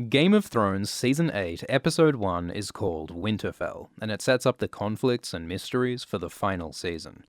Game of Thrones Season 8, Episode 1 is called Winterfell, and it sets up the conflicts and mysteries for the final season.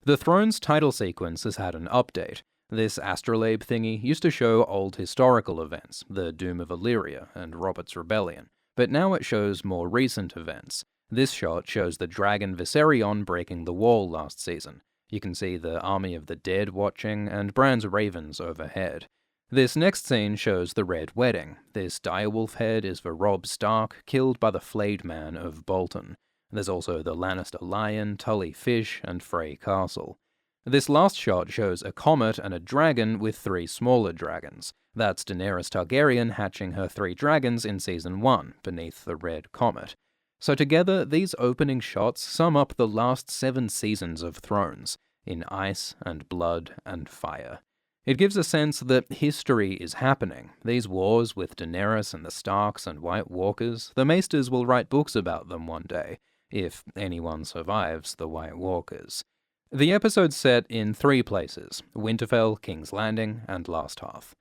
The Thrones title sequence has had an update. This astrolabe thingy used to show old historical events, the Doom of Illyria and Robert's Rebellion, but now it shows more recent events. This shot shows the dragon Viserion breaking the wall last season. You can see the army of the dead watching, and Bran's ravens overhead. This next scene shows the Red Wedding. This direwolf head is for Robb Stark, killed by the flayed man of Bolton. There's also the Lannister lion, Tully Fish, and Frey Castle. This last shot shows a comet and a dragon with 3 smaller dragons. That's Daenerys Targaryen hatching her 3 dragons in Season 1, beneath the Red Comet. So together, these opening shots sum up the last 7 seasons of Thrones, in ice and blood and fire. It gives a sense that history is happening. These wars with Daenerys and the Starks and White Walkers, the Maesters will write books about them one day, if anyone survives the White Walkers. The episode's set in 3 places: Winterfell, King's Landing, and Last Hearth.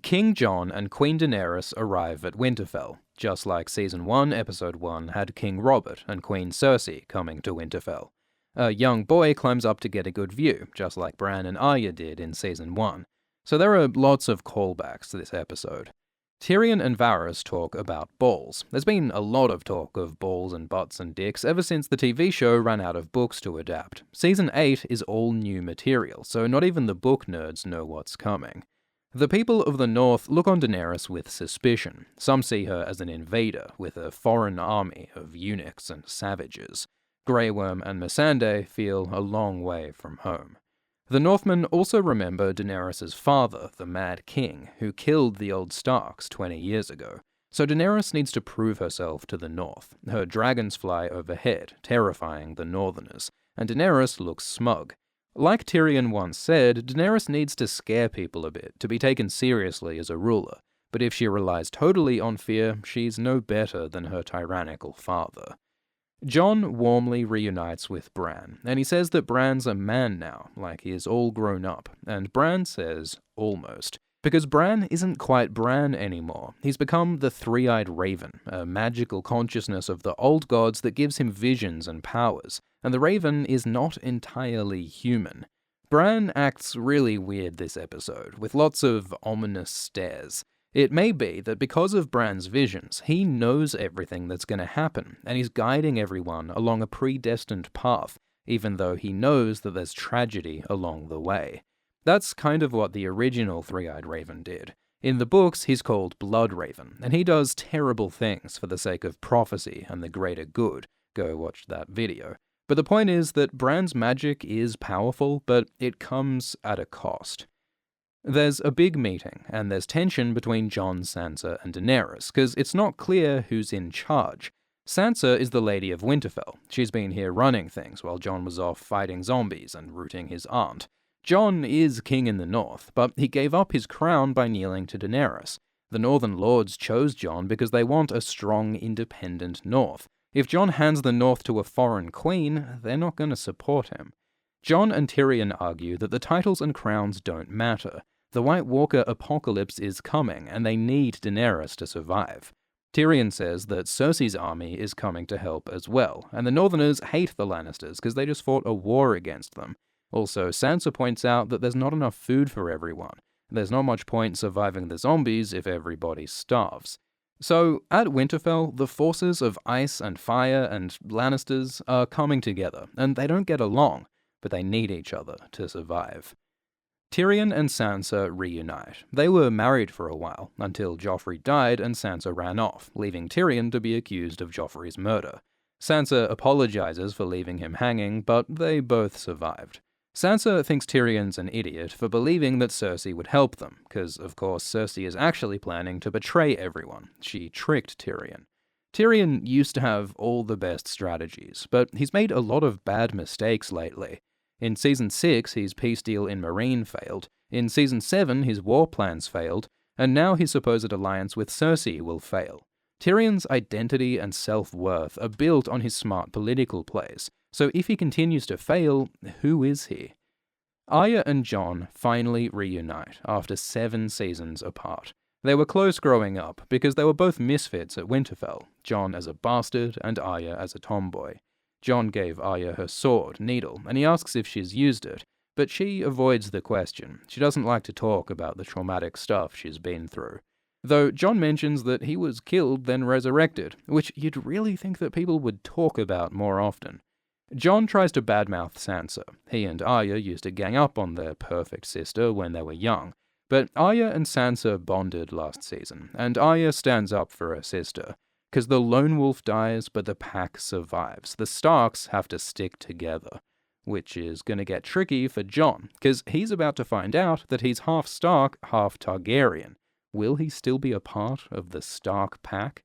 King Jon and Queen Daenerys arrive at Winterfell, just like Season 1, Episode 1 had King Robert and Queen Cersei coming to Winterfell. A young boy climbs up to get a good view, just like Bran and Arya did in Season 1. So there are lots of callbacks to this episode. Tyrion and Varys talk about balls. There's been a lot of talk of balls and butts and dicks ever since the TV show ran out of books to adapt. Season 8 is all new material, so not even the book nerds know what's coming. The people of the North look on Daenerys with suspicion. Some see her as an invader with a foreign army of eunuchs and savages. Grey Worm and Missandei feel a long way from home. The Northmen also remember Daenerys' father, the Mad King, who killed the old Starks 20 years ago. So Daenerys needs to prove herself to the North. Her dragons fly overhead, terrifying the Northerners, and Daenerys looks smug. Like Tyrion once said, Daenerys needs to scare people a bit to be taken seriously as a ruler, but if she relies totally on fear, she's no better than her tyrannical father. Jon warmly reunites with Bran, and he says that Bran's a man now, like he is all grown up, and Bran says, almost. Because Bran isn't quite Bran anymore. He's become the Three-Eyed Raven, a magical consciousness of the old gods that gives him visions and powers, and the Raven is not entirely human. Bran acts really weird this episode, with lots of ominous stares. It may be that because of Bran's visions, he knows everything that's going to happen, and he's guiding everyone along a predestined path, even though he knows that there's tragedy along the way. That's kind of what the original Three-Eyed Raven did. In the books, he's called Blood Raven, and he does terrible things for the sake of prophecy and the greater good. Go watch that video. But the point is that Bran's magic is powerful, but it comes at a cost. There's a big meeting, and there's tension between Jon, Sansa, and Daenerys, because it's not clear who's in charge. Sansa is the Lady of Winterfell. She's been here running things while Jon was off fighting zombies and rooting his aunt. Jon is king in the north, but he gave up his crown by kneeling to Daenerys. The Northern Lords chose Jon because they want a strong, independent north. If Jon hands the north to a foreign queen, they're not going to support him. Jon and Tyrion argue that the titles and crowns don't matter. The White Walker apocalypse is coming, and they need Daenerys to survive. Tyrion says that Cersei's army is coming to help as well, and the Northerners hate the Lannisters because they just fought a war against them. Also, Sansa points out that there's not enough food for everyone. There's not much point surviving the zombies if everybody starves. So, at Winterfell, the forces of ice and fire and Lannisters are coming together, and they don't get along, but they need each other to survive. Tyrion and Sansa reunite. They were married for a while, until Joffrey died and Sansa ran off, leaving Tyrion to be accused of Joffrey's murder. Sansa apologizes for leaving him hanging, but they both survived. Sansa thinks Tyrion's an idiot for believing that Cersei would help them, because of course Cersei is actually planning to betray everyone. She tricked Tyrion. Tyrion used to have all the best strategies, but he's made a lot of bad mistakes lately. In Season 6, his peace deal in Meereen failed, in Season 7 his war plans failed, and now his supposed alliance with Cersei will fail. Tyrion's identity and self-worth are built on his smart political plays, so if he continues to fail, who is he? Arya and Jon finally reunite after 7 seasons apart. They were close growing up because they were both misfits at Winterfell, Jon as a bastard and Arya as a tomboy. Jon gave Arya her sword, Needle, and he asks if she's used it, but she avoids the question. She doesn't like to talk about the traumatic stuff she's been through. Though Jon mentions that he was killed then resurrected, which you'd really think that people would talk about more often. Jon tries to badmouth Sansa. He and Arya used to gang up on their perfect sister when they were young, but Arya and Sansa bonded last season, and Arya stands up for her sister. Because the lone wolf dies, but the pack survives. The Starks have to stick together. Which is going to get tricky for Jon, because he's about to find out that he's half Stark, half Targaryen. Will he still be a part of the Stark pack?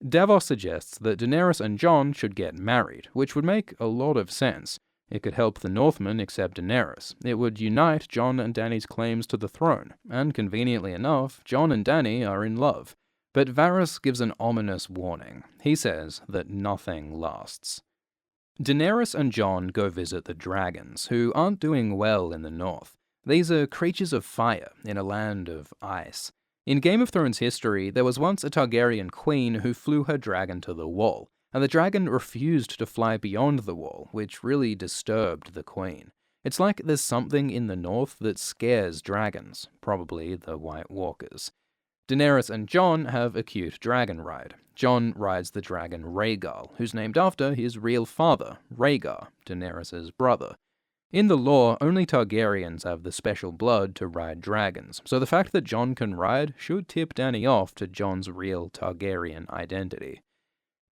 Davos suggests that Daenerys and Jon should get married, which would make a lot of sense. It could help the Northmen accept Daenerys. It would unite Jon and Dany's claims to the throne, and conveniently enough, Jon and Dany are in love. But Varys gives an ominous warning. He says that nothing lasts. Daenerys and Jon go visit the dragons, who aren't doing well in the north. These are creatures of fire in a land of ice. In Game of Thrones history, there was once a Targaryen queen who flew her dragon to the wall, and the dragon refused to fly beyond the wall, which really disturbed the queen. It's like there's something in the north that scares dragons, probably the White Walkers. Daenerys and Jon have a cute dragon ride. Jon rides the dragon Rhaegal, who's named after his real father, Rhaegar, Daenerys' brother. In the lore, only Targaryens have the special blood to ride dragons, so the fact that Jon can ride should tip Dany off to Jon's real Targaryen identity.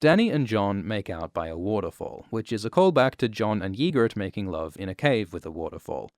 Dany and Jon make out by a waterfall, which is a callback to Jon and Ygritte making love in a cave with a waterfall.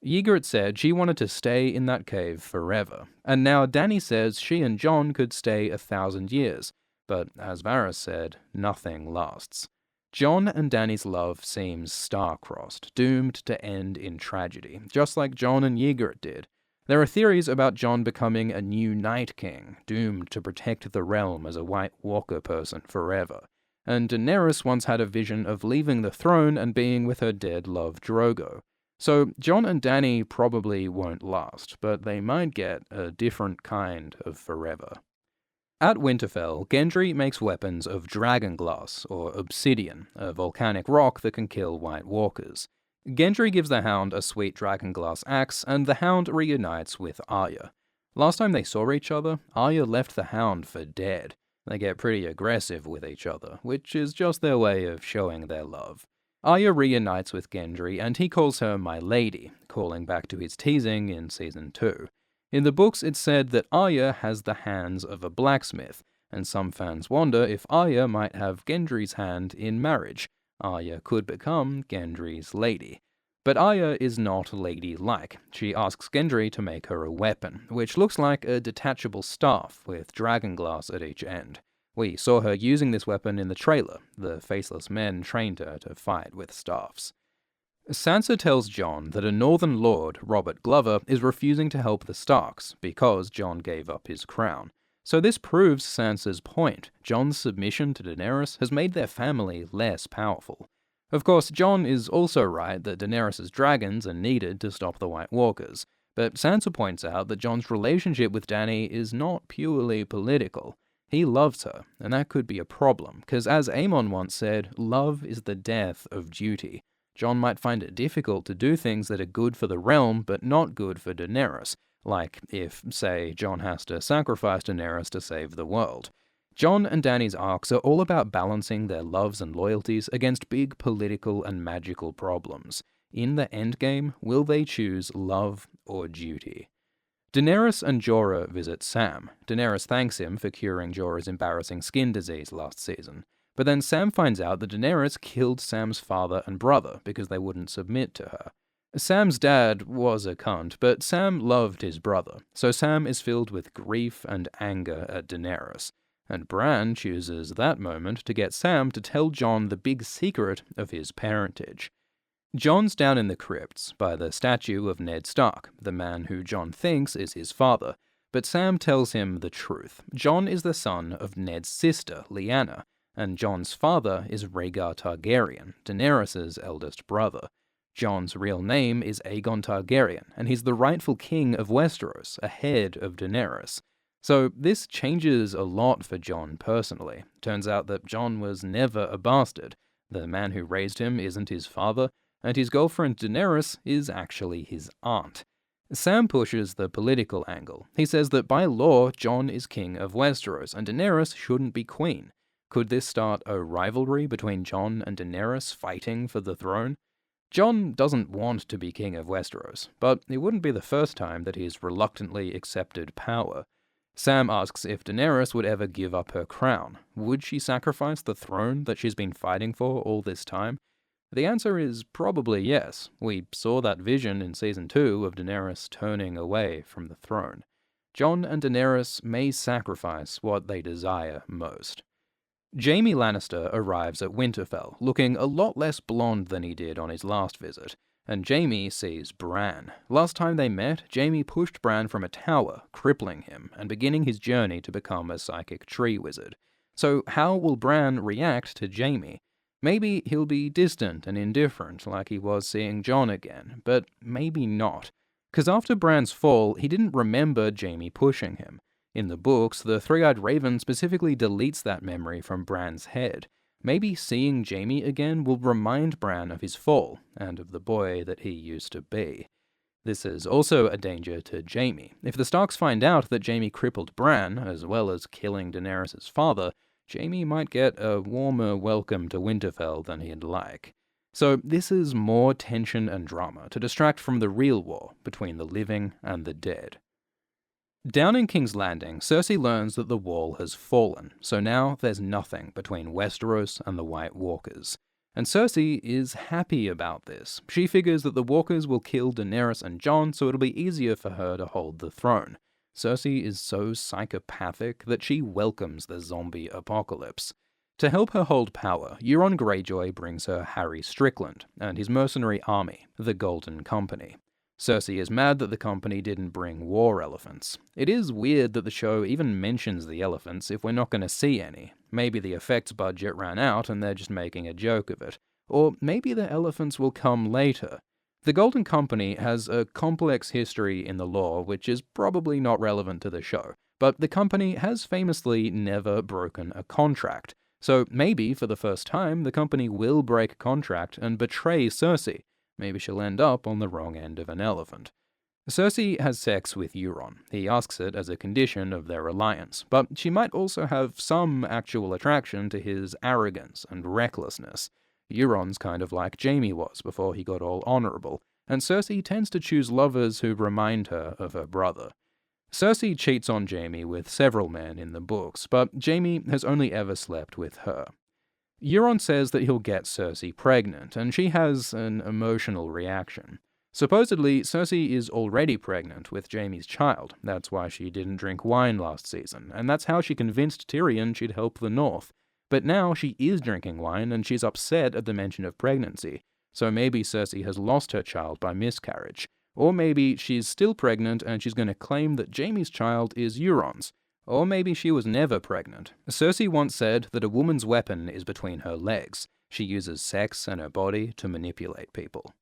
Ygritte said she wanted to stay in that cave forever, and now Dany says she and Jon could stay 1,000 years, but as Varys said, nothing lasts. Jon and Dany's love seems star-crossed, doomed to end in tragedy, just like Jon and Ygritte did. There are theories about Jon becoming a new Night King, doomed to protect the realm as a White Walker person forever. And Daenerys once had a vision of leaving the throne and being with her dead love Drogo. So Jon and Dany probably won't last, but they might get a different kind of forever. At Winterfell, Gendry makes weapons of dragonglass, or obsidian, a volcanic rock that can kill White Walkers. Gendry gives the Hound a sweet dragonglass axe, and the Hound reunites with Arya. Last time they saw each other, Arya left the Hound for dead. They get pretty aggressive with each other, which is just their way of showing their love. Arya reunites with Gendry, and he calls her my lady, calling back to his teasing in Season 2. In the books, it's said that Arya has the hands of a blacksmith, and some fans wonder if Arya might have Gendry's hand in marriage. Arya could become Gendry's lady. But Arya is not lady-like. She asks Gendry to make her a weapon, which looks like a detachable staff with dragonglass at each end. We saw her using this weapon in the trailer. The Faceless Men trained her to fight with staffs. Sansa tells Jon that a Northern Lord, Robert Glover, is refusing to help the Starks because Jon gave up his crown. So this proves Sansa's point. Jon's submission to Daenerys has made their family less powerful. Of course, Jon is also right that Daenerys' dragons are needed to stop the White Walkers, but Sansa points out that Jon's relationship with Dany is not purely political. He loves her, and that could be a problem, because as Aemon once said, love is the death of duty. Jon might find it difficult to do things that are good for the realm, but not good for Daenerys, like if, say, Jon has to sacrifice Daenerys to save the world. Jon and Dany's arcs are all about balancing their loves and loyalties against big political and magical problems. In the endgame, will they choose love or duty? Daenerys and Jorah visit Sam. Daenerys thanks him for curing Jorah's embarrassing skin disease last season. But then Sam finds out that Daenerys killed Sam's father and brother because they wouldn't submit to her. Sam's dad was a cunt, but Sam loved his brother, so Sam is filled with grief and anger at Daenerys. And Bran chooses that moment to get Sam to tell Jon the big secret of his parentage. Jon's down in the crypts by the statue of Ned Stark, the man who Jon thinks is his father, but Sam tells him the truth. Jon is the son of Ned's sister, Lyanna, and Jon's father is Rhaegar Targaryen, Daenerys' eldest brother. Jon's real name is Aegon Targaryen, and he's the rightful king of Westeros, ahead of Daenerys. So this changes a lot for Jon personally. Turns out that Jon was never a bastard. The man who raised him isn't his father, and his girlfriend Daenerys is actually his aunt. Sam pushes the political angle. He says that by law, Jon is king of Westeros, and Daenerys shouldn't be queen. Could this start a rivalry between Jon and Daenerys fighting for the throne? Jon doesn't want to be king of Westeros, but it wouldn't be the first time that he's reluctantly accepted power. Sam asks if Daenerys would ever give up her crown. Would she sacrifice the throne that she's been fighting for all this time? The answer is probably yes. We saw that vision in Season 2 of Daenerys turning away from the throne. Jon and Daenerys may sacrifice what they desire most. Jaime Lannister arrives at Winterfell, looking a lot less blonde than he did on his last visit, and Jaime sees Bran. Last time they met, Jaime pushed Bran from a tower, crippling him, and beginning his journey to become a psychic tree wizard. So how will Bran react to Jaime? Maybe he'll be distant and indifferent like he was seeing Jon again, but maybe not. Because after Bran's fall, he didn't remember Jaime pushing him. In the books, the Three-Eyed Raven specifically deletes that memory from Bran's head. Maybe seeing Jaime again will remind Bran of his fall, and of the boy that he used to be. This is also a danger to Jaime. If the Starks find out that Jaime crippled Bran, as well as killing Daenerys' father, Jaime might get a warmer welcome to Winterfell than he'd like. So this is more tension and drama to distract from the real war between the living and the dead. Down in King's Landing, Cersei learns that the Wall has fallen, so now there's nothing between Westeros and the White Walkers. And Cersei is happy about this. She figures that the Walkers will kill Daenerys and Jon, so it'll be easier for her to hold the throne. Cersei is so psychopathic that she welcomes the zombie apocalypse. To help her hold power, Euron Greyjoy brings her Harry Strickland and his mercenary army, the Golden Company. Cersei is mad that the company didn't bring war elephants. It is weird that the show even mentions the elephants if we're not going to see any. Maybe the effects budget ran out and they're just making a joke of it. Or maybe the elephants will come later. The Golden Company has a complex history in the lore which is probably not relevant to the show, but the company has famously never broken a contract. So maybe, for the first time, the company will break contract and betray Cersei. Maybe she'll end up on the wrong end of an elephant. Cersei has sex with Euron. He asks it as a condition of their alliance, but she might also have some actual attraction to his arrogance and recklessness. Euron's kind of like Jaime was before he got all honorable, and Cersei tends to choose lovers who remind her of her brother. Cersei cheats on Jaime with several men in the books, but Jaime has only ever slept with her. Euron says that he'll get Cersei pregnant, and she has an emotional reaction. Supposedly, Cersei is already pregnant with Jaime's child. That's why she didn't drink wine last season, and that's how she convinced Tyrion she'd help the North. But now she is drinking wine, and she's upset at the mention of pregnancy. So maybe Cersei has lost her child by miscarriage. Or maybe she's still pregnant and she's going to claim that Jaime's child is Euron's. Or maybe she was never pregnant. Cersei once said that a woman's weapon is between her legs. She uses sex and her body to manipulate people.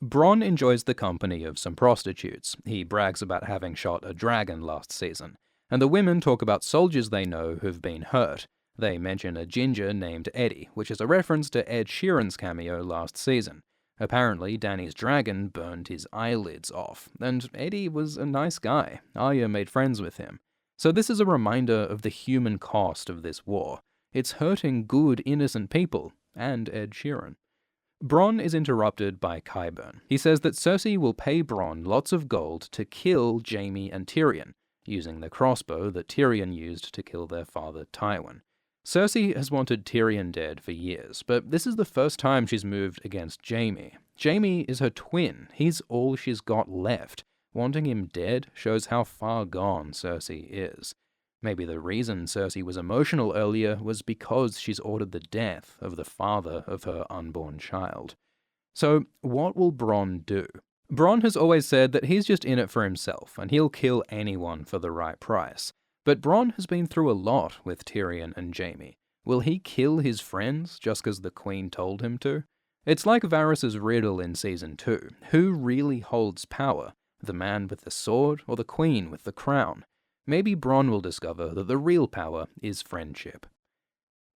Bronn enjoys the company of some prostitutes. He brags about having shot a dragon last season. And the women talk about soldiers they know who've been hurt. They mention a ginger named Eddie, which is a reference to Ed Sheeran's cameo last season. Apparently, Dany's dragon burned his eyelids off, and Eddie was a nice guy. Arya made friends with him. So this is a reminder of the human cost of this war. It's hurting good, innocent people, and Ed Sheeran. Bronn is interrupted by Qyburn. He says that Cersei will pay Bronn lots of gold to kill Jaime and Tyrion, using the crossbow that Tyrion used to kill their father Tywin. Cersei has wanted Tyrion dead for years, but this is the first time she's moved against Jaime. Jaime is her twin. He's all she's got left. Wanting him dead shows how far gone Cersei is. Maybe the reason Cersei was emotional earlier was because she's ordered the death of the father of her unborn child. So, what will Bronn do? Bronn has always said that he's just in it for himself, and he'll kill anyone for the right price. But Bronn has been through a lot with Tyrion and Jaime. Will he kill his friends just because the Queen told him to? It's like Varys' riddle in Season 2. Who really holds power? The man with the sword or the Queen with the crown? maybe Bronn will discover that the real power is friendship.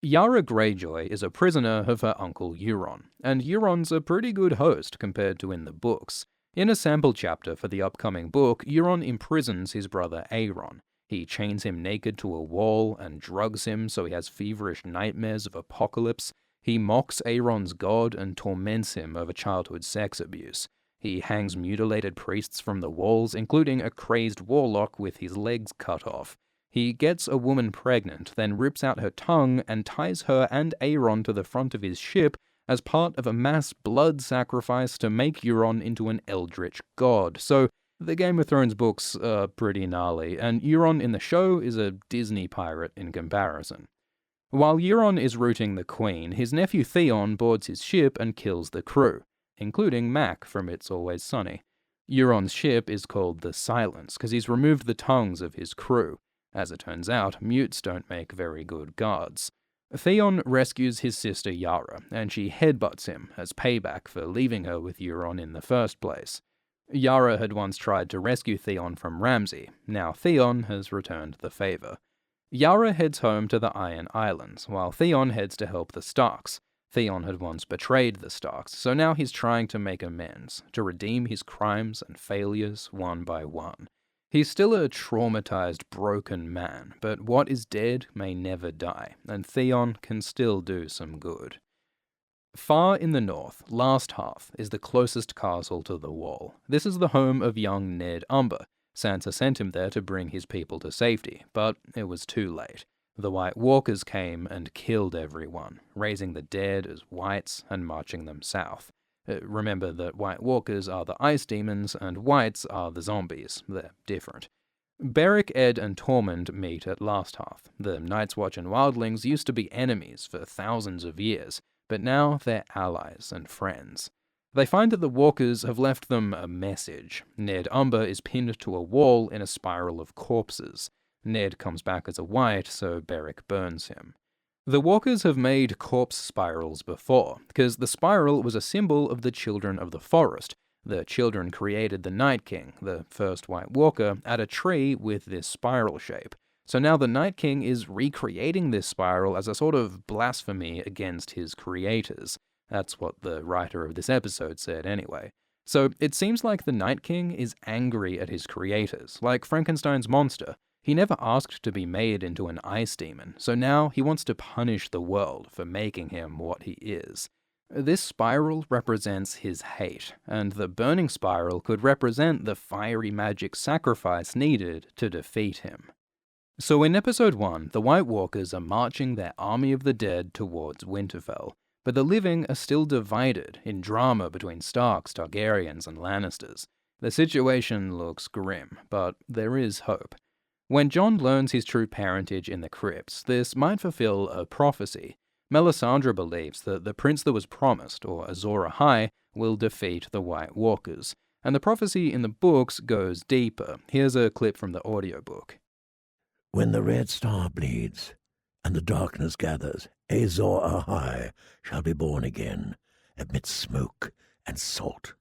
Yara Greyjoy is a prisoner of her uncle Euron, and Euron's a pretty good host compared to in the books. In a sample chapter for the upcoming book, Euron imprisons his brother Aeron. He chains him naked to a wall and drugs him so he has feverish nightmares of apocalypse. He mocks Aeron's god and torments him over childhood sex abuse. He hangs mutilated priests from the walls, including a crazed warlock with his legs cut off. He gets a woman pregnant, then rips out her tongue and ties her and Aeron to the front of his ship as part of a mass blood sacrifice to make Euron into an eldritch god. So, the Game of Thrones books are pretty gnarly, and Euron in the show is a Disney pirate in comparison. While Euron is rooting the Queen, his nephew Theon boards his ship and kills the crew, including Mac from It's Always Sunny. Euron's ship is called the Silence because he's removed the tongues of his crew. As it turns out, mutes don't make very good guards. Theon rescues his sister Yara, and she headbutts him as payback for leaving her with Euron in the first place. Yara had once tried to rescue Theon from Ramsay. Now Theon has returned the favor. Yara heads home to the Iron Islands, while Theon heads to help the Starks. Theon had once betrayed the Starks, so now he's trying to make amends, to redeem his crimes and failures one by one. He's still a traumatized, broken man, but what is dead may never die, and Theon can still do some good. Far in the north, Last Hearth is the closest castle to the Wall. This is the home of young Ned Umber. Sansa sent him there to bring his people to safety, but it was too late. The White Walkers came and killed everyone, raising the dead as whites and marching them south. Remember that White Walkers are the ice demons and whites are the zombies. They're different. Beric, Ed, and Tormund meet at Last Hearth. The Night's Watch and Wildlings used to be enemies for thousands of years, but now they're allies and friends. They find that the Walkers have left them a message. Ned Umber is pinned to a wall in a spiral of corpses. Ned comes back as a white, so Beric burns him. The Walkers have made corpse spirals before, because the spiral was a symbol of the Children of the Forest. The children created the Night King, the first White Walker, at a tree with this spiral shape. So now the Night King is recreating this spiral as a sort of blasphemy against his creators. That's what the writer of this episode said anyway. So it seems like the Night King is angry at his creators, like Frankenstein's monster. He never asked to be made into an ice demon, so now he wants to punish the world for making him what he is. This spiral represents his hate, and the burning spiral could represent the fiery magic sacrifice needed to defeat him. So in episode 1, the White Walkers are marching their army of the dead towards Winterfell, but the living are still divided in drama between Starks, Targaryens, and Lannisters. The situation looks grim, but there is hope. When Jon learns his true parentage in the crypts, this might fulfill a prophecy. Melisandre believes that the prince that was promised, or Azor Ahai, will defeat the White Walkers, and the prophecy in the books goes deeper. Here's a clip from the audiobook. When the red star bleeds, and the darkness gathers, Azor Ahai shall be born again, amidst smoke and salt,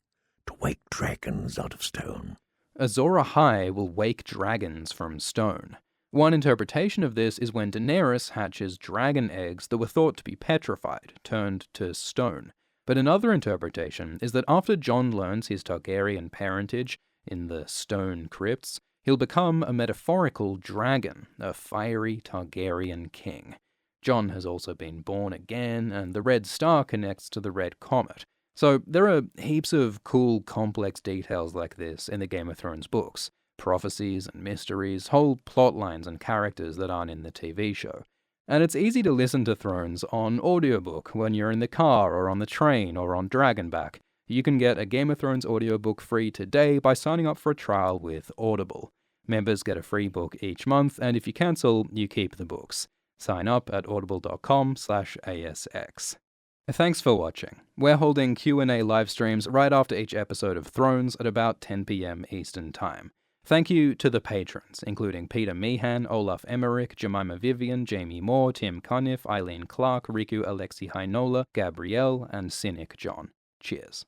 to wake dragons out of stone. Azor Ahai will wake dragons from stone. One interpretation of this is when Daenerys hatches dragon eggs that were thought to be petrified, turned to stone. But another interpretation is that after Jon learns his Targaryen parentage in the stone crypts, he'll become a metaphorical dragon, a fiery Targaryen king. Jon has also been born again, and the red star connects to the red comet. So there are heaps of cool, complex details like this in the Game of Thrones books. Prophecies and mysteries, whole plot lines and characters that aren't in the TV show. And it's easy to listen to Thrones on audiobook when you're in the car or on the train or on Dragonback. You can get a Game of Thrones audiobook free today by signing up for a trial with Audible. Members get a free book each month, and if you cancel, you keep the books. Sign up at audible.com/ASX. Thanks for watching. We're holding Q&A live streams right after each episode of Thrones at about 10 PM Eastern Time. Thank you to the patrons, including Peter Meehan, Olaf Emmerich, Jemima Vivian, Jamie Moore, Tim Cunniff, Eileen Clark, Riku Alexi Hainola, Gabrielle, and Cynic John. Cheers.